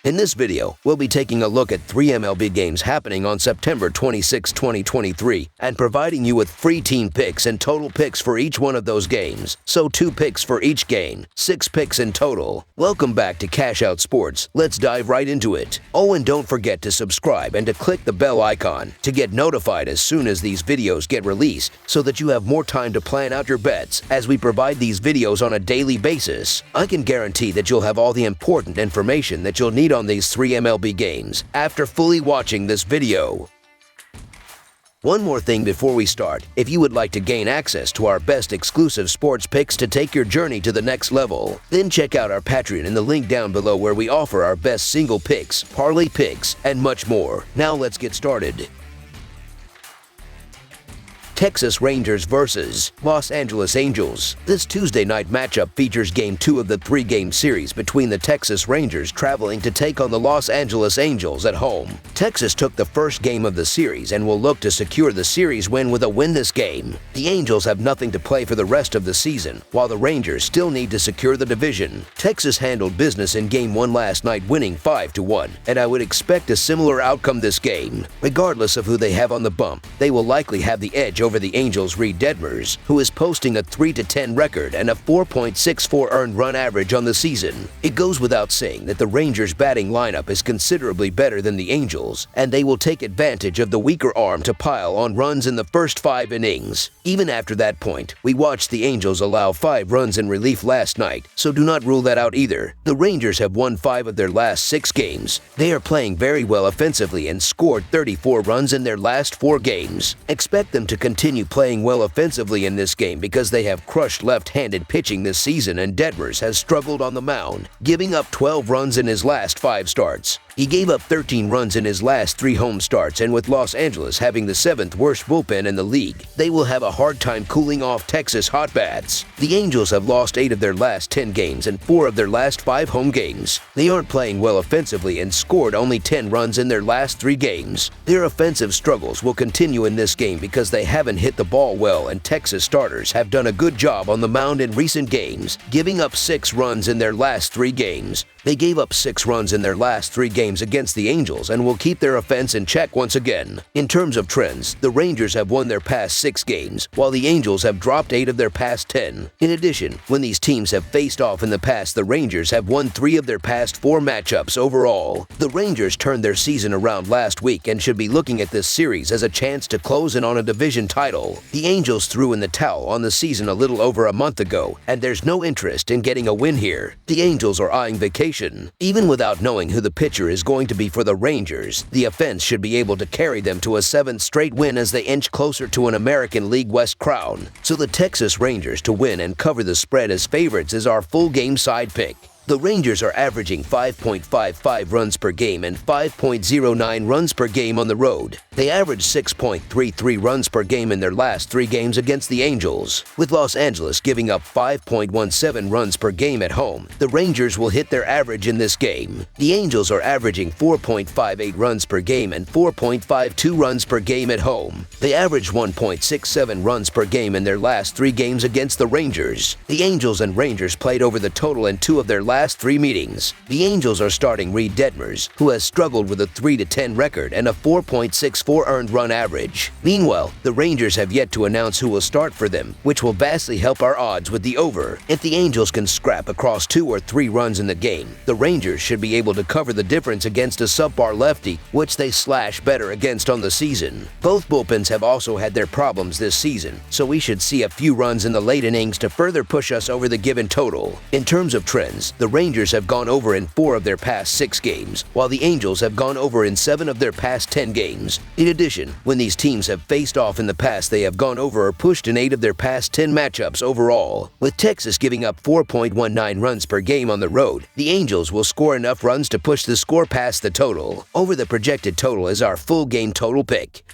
In this video, we'll be taking a look at 3 MLB games happening on September 26, 2023, and providing you with free team picks and total picks for each one of those games. So 2 picks for each game, 6 picks in total. Welcome back to Cash Out Sports. Let's dive right into it. Oh, and don't forget to subscribe and to click the bell icon to get notified as soon as these videos get released so that you have more time to plan out your bets as we provide these videos on a daily basis. I can guarantee that you'll have all the important information that you'll need on these 3 MLB games after fully watching this video. One more thing before we start, if you would like to gain access to our best exclusive sports picks to take your journey to the next level, then check out our Patreon in the link down below where we offer our best single picks, parlay picks, and much more. Now let's get started. Texas Rangers vs. Los Angeles Angels. This Tuesday night matchup features Game 2 of the 3-game series between the Texas Rangers traveling to take on the Los Angeles Angels at home. Texas took the first game of the series and will look to secure the series win with a win this game. The Angels have nothing to play for the rest of the season, while the Rangers still need to secure the division. Texas handled business in Game 1 last night, winning 5-1, and I would expect a similar outcome this game. Regardless of who they have on the bump, they will likely have the edge over the Angels' Reed Detmers, who is posting a 3-10 record and a 4.64 earned run average on the season. It goes without saying that the Rangers' batting lineup is considerably better than the Angels, and they will take advantage of the weaker arm to pile on runs in the first 5 innings. Even after that point, we watched the Angels allow 5 runs in relief last night, so do not rule that out either. The Rangers have won 5 of their last 6 games. They are playing very well offensively and scored 34 runs in their last 4 games. Expect them to continue playing well offensively in this game because they have crushed left-handed pitching this season, and Detmers has struggled on the mound, giving up 12 runs in his last 5 starts. He gave up 13 runs in his last 3 home starts, and with Los Angeles having the 7th worst bullpen in the league, they will have a hard time cooling off Texas hot bats. The Angels have lost 8 of their last 10 games and 4 of their last 5 home games. They aren't playing well offensively and scored only 10 runs in their last 3 games. Their offensive struggles will continue in this game because they haven't hit the ball well, and Texas starters have done a good job on the mound in recent games, giving up 6 runs in their last 3 games. They gave up 6 runs in their last 3 games against the Angels and will keep their offense in check once again. In terms of trends, the Rangers have won their past 6 games, while the Angels have dropped 8 of their past 10. In addition, when these teams have faced off in the past, the Rangers have won 3 of their past 4 matchups overall. The Rangers turned their season around last week and should be looking at this series as a chance to close in on a division title. The Angels threw in the towel on the season a little over a month ago, and there's no interest in getting a win here. The Angels are eyeing vacation. Even without knowing who the pitcher is going to be for the Rangers, the offense should be able to carry them to a 7th straight win as they inch closer to an American League West crown. So the Texas Rangers to win and cover the spread as favorites is our full game side pick. The Rangers are averaging 5.55 runs per game and 5.09 runs per game on the road. They average 6.33 runs per game in their last 3 games against the Angels. With Los Angeles giving up 5.17 runs per game at home, the Rangers will hit their average in this game. The Angels are averaging 4.58 runs per game and 4.52 runs per game at home. They average 1.67 runs per game in their last 3 games against the Rangers. The Angels and Rangers played over the total in 2 of their last 3 meetings. The Angels are starting Reed Detmers, who has struggled with a 3-10 record and a 4.64 earned run average. Meanwhile, the Rangers have yet to announce who will start for them, which will vastly help our odds with the over. If the Angels can scrap across 2 or 3 runs in the game, the Rangers should be able to cover the difference against a subpar lefty, which they slash better against on the season. Both bullpens have also had their problems this season, so we should see a few runs in the late innings to further push us over the given total. In terms of trends, the Rangers have gone over in 4 of their past 6 games, while the Angels have gone over in 7 of their past 10 games. In addition, when these teams have faced off in the past, they have gone over or pushed in 8 of their past 10 matchups overall. With Texas giving up 4.19 runs per game on the road, the Angels will score enough runs to push the score past the total. Over the projected total is our full game total pick.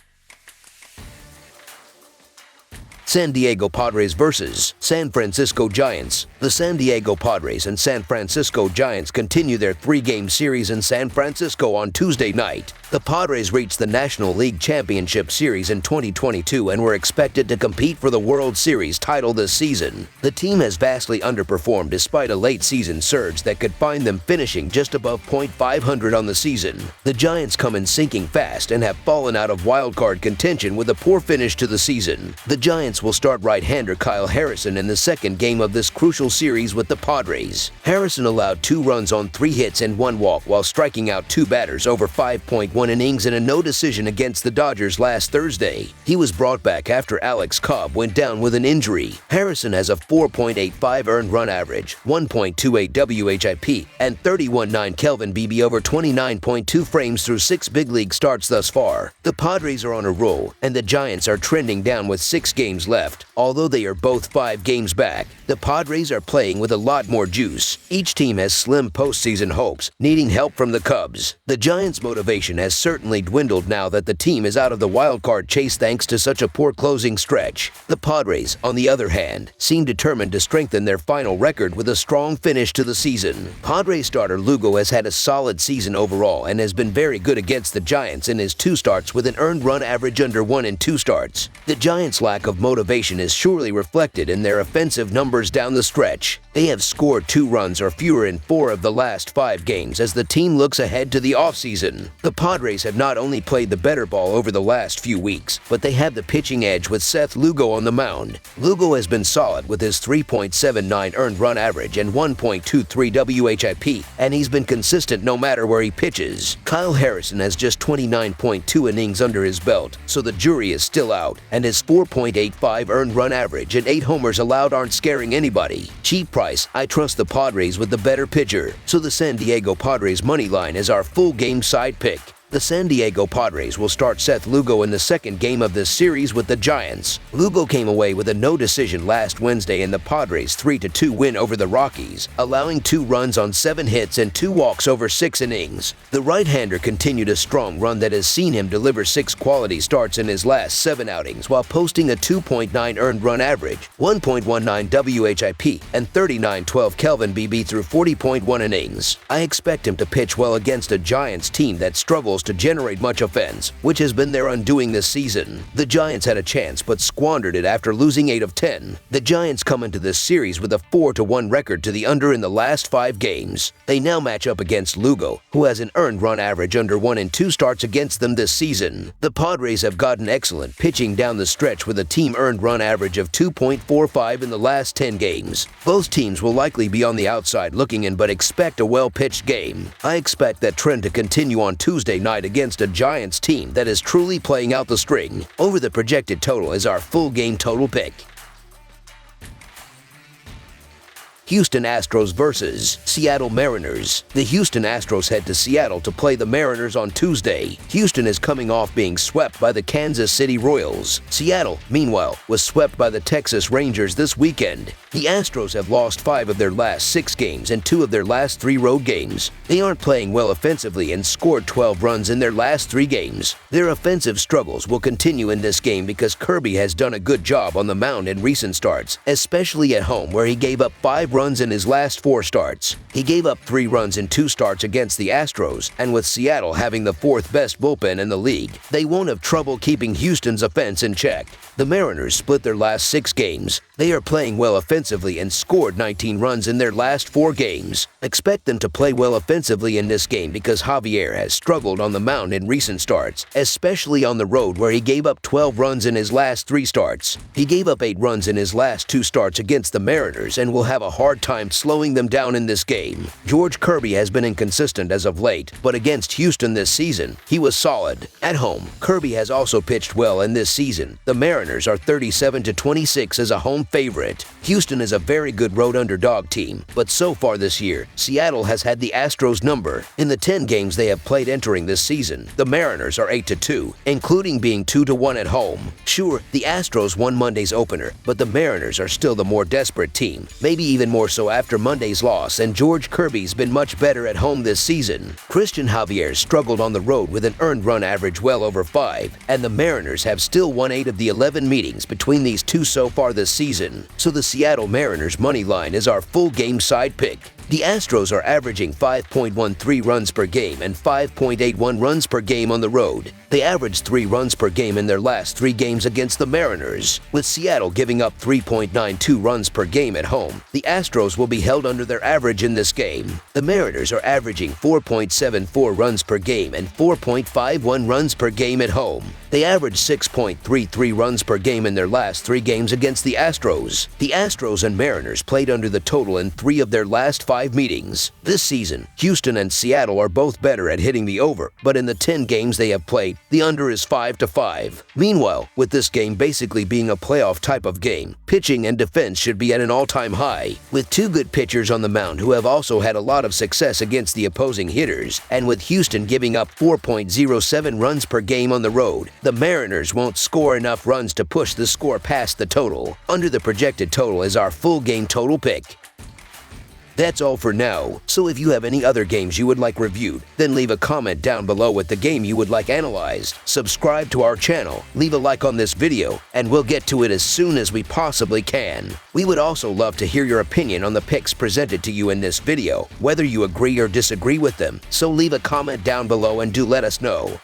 San Diego Padres versus San Francisco Giants. The San Diego Padres and San Francisco Giants continue their three-game series in San Francisco on Tuesday night. The Padres reached the National League Championship Series in 2022 and were expected to compete for the World Series title this season. The team has vastly underperformed despite a late-season surge that could find them finishing just above .500 on the season. The Giants come in sinking fast and have fallen out of wildcard contention with a poor finish to the season. The Giants will start right-hander Kyle Harrison in the second game of this crucial series with the Padres. Harrison allowed 2 runs on 3 hits and 1 walk while striking out 2 batters over 5.1 innings in a no-decision against the Dodgers last Thursday. He was brought back after Alex Cobb went down with an injury. Harrison has a 4.85 earned run average, 1.28 WHIP, and 31.9 Kelvin BB over 29.2 frames through 6 big league starts thus far. The Padres are on a roll, and the Giants are trending down with 6 games left. Although they are both 5 games back, the Padres are playing with a lot more juice. Each team has slim postseason hopes, needing help from the Cubs. The Giants' motivation has certainly dwindled now that the team is out of the wild-card chase thanks to such a poor closing stretch. The Padres, on the other hand, seem determined to strengthen their final record with a strong finish to the season. Padres starter Lugo has had a solid season overall and has been very good against the Giants in his 2 starts with an earned run average under 1 in 2 starts. The Giants' lack of motivation is surely reflected in their offensive numbers down the stretch. They have scored 2 runs or fewer in 4 of the last 5 games as the team looks ahead to the offseason. The Padres have not only played the better ball over the last few weeks, but they have the pitching edge with Seth Lugo on the mound. Lugo has been solid with his 3.79 earned run average and 1.23 WHIP, and he's been consistent no matter where he pitches. Kyle Harrison has just 29.2 innings under his belt, so the jury is still out, and his 4.85 earned run average and 8 homers allowed aren't scaring anybody. Cheap price, I trust the Padres with the better pitcher, so the San Diego Padres money line is our full game side pick. The San Diego Padres will start Seth Lugo in the second game of this series with the Giants. Lugo came away with a no decision last Wednesday in the Padres' 3-2 win over the Rockies, allowing 2 runs on 7 hits and 2 walks over 6 innings. The right-hander continued a strong run that has seen him deliver 6 quality starts in his last 7 outings while posting a 2.9 earned run average, 1.19 WHIP, and 39.12 Kelvin BB through 40.1 innings. I expect him to pitch well against a Giants team that struggles to generate much offense, which has been their undoing this season. The Giants had a chance but squandered it after losing 8 of 10. The Giants come into this series with a 4-1 record to the under in the last 5 games. They now match up against Lugo, who has an earned run average under 1 in 2 starts against them this season. The Padres have gotten excellent pitching down the stretch with a team earned run average of 2.45 in the last 10 games. Both teams will likely be on the outside looking in but expect a well-pitched game. I expect that trend to continue on Tuesday night against a Giants team that is truly playing out the string. Over the projected total is our full game total pick. Houston Astros versus Seattle Mariners. The Houston Astros head to Seattle to play the Mariners on Tuesday. Houston is coming off being swept by the Kansas City Royals. Seattle, meanwhile, was swept by the Texas Rangers this weekend. The Astros have lost 5 of their last 6 games and 2 of their last 3 road games. They aren't playing well offensively and scored 12 runs in their last 3 games. Their offensive struggles will continue in this game because Kirby has done a good job on the mound in recent starts, especially at home where he gave up 5 runs in his last 4 starts. He gave up 3 runs in 2 starts against the Astros, and with Seattle having the 4th best bullpen in the league, they won't have trouble keeping Houston's offense in check. The Mariners split their last 6 games. They are playing well offensively and scored 19 runs in their last 4 games. Expect them to play well offensively in this game because Javier has struggled on the mound in recent starts, especially on the road where he gave up 12 runs in his last 3 starts. He gave up 8 runs in his last 2 starts against the Mariners and will have a hard time slowing them down in this game. George Kirby has been inconsistent as of late, but against Houston this season, he was solid. At home, Kirby has also pitched well in this season. The Mariners are 37-26 as a home favorite. Houston is a very good road underdog team, but so far this year, Seattle has had the Astros number. In the 10 games they have played entering this season, the Mariners are 8-2, including being 2-1 at home. Sure, the Astros won Monday's opener, but the Mariners are still the more desperate team, maybe even more so after Monday's loss, and George Kirby's been much better at home this season. Christian Javier struggled on the road with an earned run average well over 5, and the Mariners have still won 8 of the 11 meetings between these two so far this season. So the Seattle Mariners money line is our full game side pick. The Astros are averaging 5.13 runs per game and 5.81 runs per game on the road. They averaged 3 runs per game in their last 3 games against the Mariners, with Seattle giving up 3.92 runs per game at home. The Astros will be held under their average in this game. The Mariners are averaging 4.74 runs per game and 4.51 runs per game at home. They averaged 6.33 runs per game in their last 3 games against the Astros. The Astros and Mariners played under the total in 3 of their last 5 meetings. This season, Houston and Seattle are both better at hitting the over, but in the 10 games they have played, the under is 5-5. Meanwhile, with this game basically being a playoff type of game, pitching and defense should be at an all-time high. With 2 good pitchers on the mound who have also had a lot of success against the opposing hitters, and with Houston giving up 4.07 runs per game on the road, the Mariners won't score enough runs to push the score past the total. Under the projected total is our full game total pick. That's all for now, so if you have any other games you would like reviewed, then leave a comment down below with the game you would like analyzed. Subscribe to our channel, leave a like on this video, and we'll get to it as soon as we possibly can. We would also love to hear your opinion on the picks presented to you in this video, whether you agree or disagree with them, so leave a comment down below and do let us know.